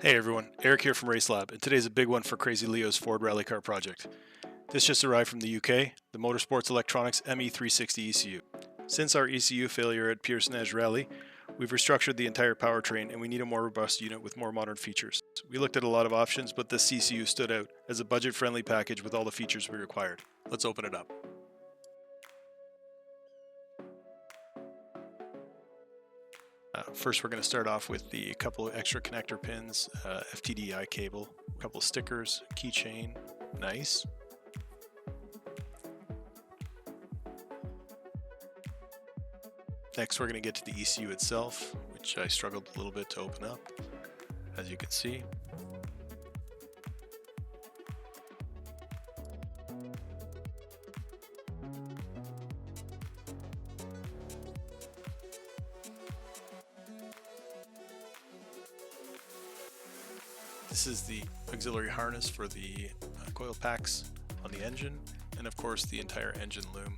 Hey everyone, Eric here from Race Lab, and today's a big one for Crazy Leo's Ford Rally Car project. This just arrived from the UK, the Motorsports Electronics ME360 ECU. Since our ECU failure at Perce-Neige Rally, we've restructured the entire powertrain and we need a more robust unit with more modern features. We looked at a lot of options, but this ECU stood out as a budget-friendly package with all the features we required. Let's open it up. First, we're going to start off with the couple of extra connector pins, FTDI cable, a couple of stickers, keychain, nice. Next, we're going to get to the ECU itself, which I struggled a little bit to open up, as you can see. This is the auxiliary harness for the coil packs on the engine, and of course the entire engine loom.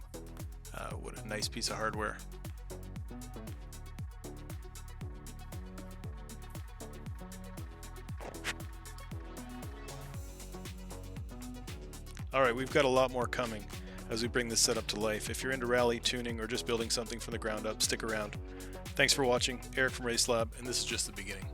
What a nice piece of hardware. Alright, we've got a lot more coming as we bring this setup to life. If you're into rally, tuning, or just building something from the ground up, stick around. Thanks for watching. Eric from Race Lab, and this is just the beginning.